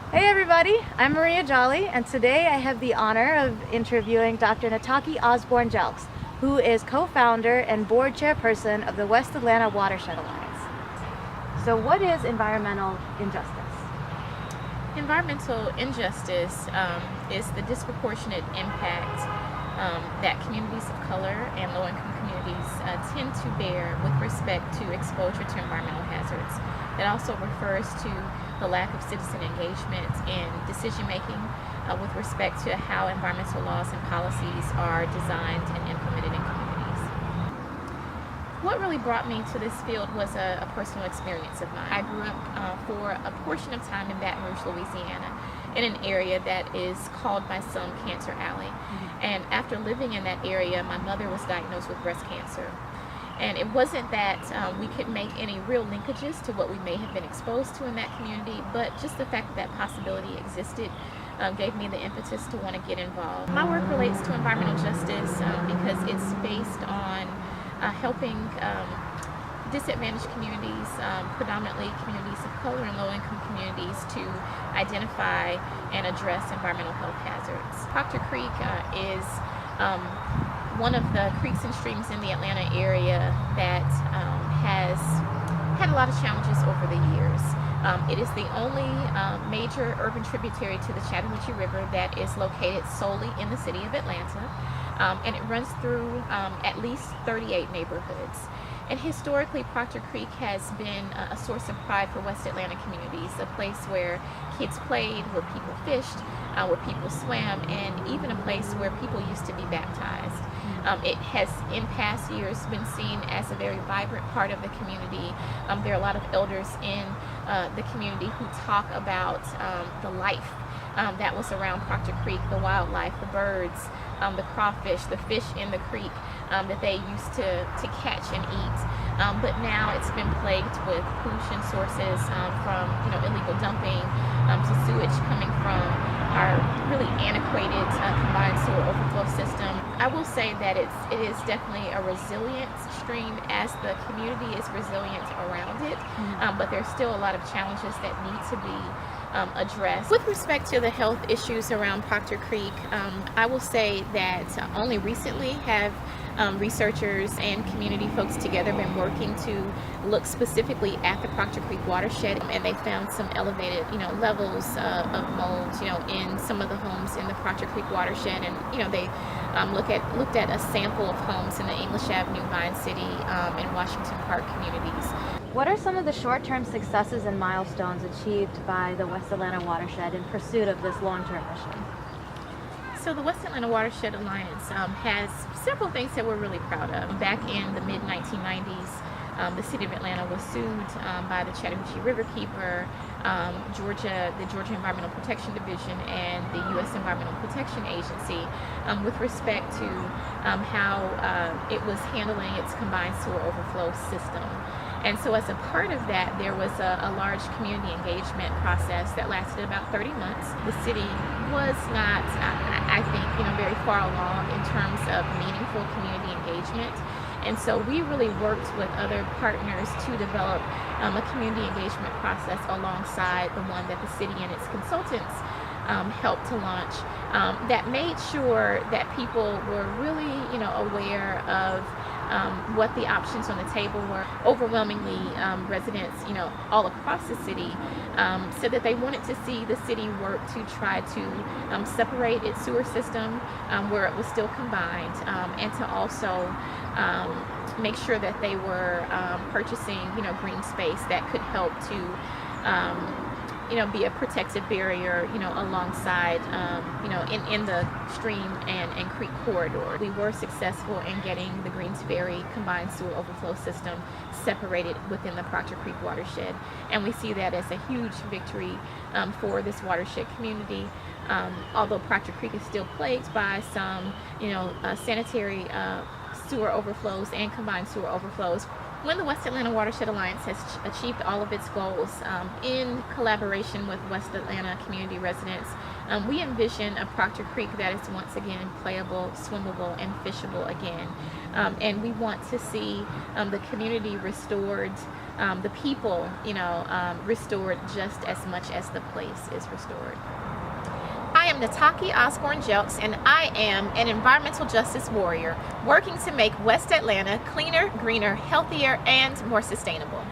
Hey everybody, I'm Maria Jolly, and today I have the honor of interviewing Dr. Nat'Taki Osborne Jelks, who is co-founder and board chairperson of the West Atlanta Watershed Alliance. So what is environmental injustice? Environmental injustice is the disproportionate impact that communities of color and low-income communities tend to bear with respect to exposure to environmental hazards. It also refers to the lack of citizen engagement in decision-making with respect to how environmental laws and policies are designed and implemented in communities. What really brought me to this field was a personal experience of mine. I grew up for a portion of time in Baton Rouge, Louisiana, in an area that is called by some Cancer Alley. And after living in that area, my mother was diagnosed with breast cancer. And it wasn't that we could make any real linkages to what we may have been exposed to in that community, but just the fact that possibility existed gave me the impetus to want to get involved. My work relates to environmental justice because it's based on helping disadvantaged communities, predominantly communities of color and low-income communities, to identify and address environmental health hazards. Proctor Creek is one of the creeks and streams in the Atlanta area that has had a lot of challenges over the years. It is the only major urban tributary to the Chattahoochee River that is located solely in the city of Atlanta, and it runs through at least 38 neighborhoods. And historically, Proctor Creek has been a source of pride for West Atlanta communities, a place where kids played, where people fished, where people swam, and even a place where people used to be baptized. It has, in past years, been seen as a very vibrant part of the community. There are a lot of elders in the community who talk about the life that was around Proctor Creek, the wildlife, the birds, the crawfish, the fish in the creek that they used to catch and eat. But now it's been plagued with pollution sources from illegal dumping to sewage coming from our really antiquated combined sewer overflow system. I will say that it is definitely a resilient stream as the community is resilient around it, but there's still a lot of challenges that need to be addressed. With respect to the health issues around Proctor Creek, I will say that only recently have researchers and community folks together been working to look specifically at the Proctor Creek watershed, and they found some elevated levels of mold in some of the homes in the Proctor Creek watershed, and they looked at a sample of homes in the English Avenue, Vine City, and Washington Park communities. What are some of the short-term successes and milestones achieved by the West Atlanta Watershed in pursuit of this long-term mission? So the West Atlanta Watershed Alliance has several things that we're really proud of. Back in the mid-1990s, the city of Atlanta was sued by the Chattahoochee Riverkeeper, the Georgia Environmental Protection Division, and the U.S. Environmental Protection Agency with respect to how it was handling its combined sewer overflow system. And so as a part of that, there was a large community engagement process that lasted about 30 months. The city was not, I think, very far along in terms of meaningful community engagement. And so we really worked with other partners to develop a community engagement process alongside the one that the city and its consultants helped to launch that made sure that people were really, aware of what the options on the table were. Overwhelmingly, residents, all across the city said that they wanted to see the city work to try to separate its sewer system where it was still combined, and to also make sure that they were purchasing, green space that could help to be a protective barrier, alongside, in the stream and creek corridor. We were successful in getting the Greensbury combined sewer overflow system separated within the Proctor Creek watershed, and we see that as a huge victory for this watershed community. Although Proctor Creek is still plagued by some, sanitary sewer overflows and combined sewer overflows. When the West Atlanta Watershed Alliance has achieved all of its goals in collaboration with West Atlanta community residents, we envision a Proctor Creek that is once again playable, swimmable, and fishable again. And we want to see the community restored the people, restored just as much as the place is restored. I am Nat'Taki Osborne Jelks, and I am an environmental justice warrior working to make West Atlanta cleaner, greener, healthier, and more sustainable.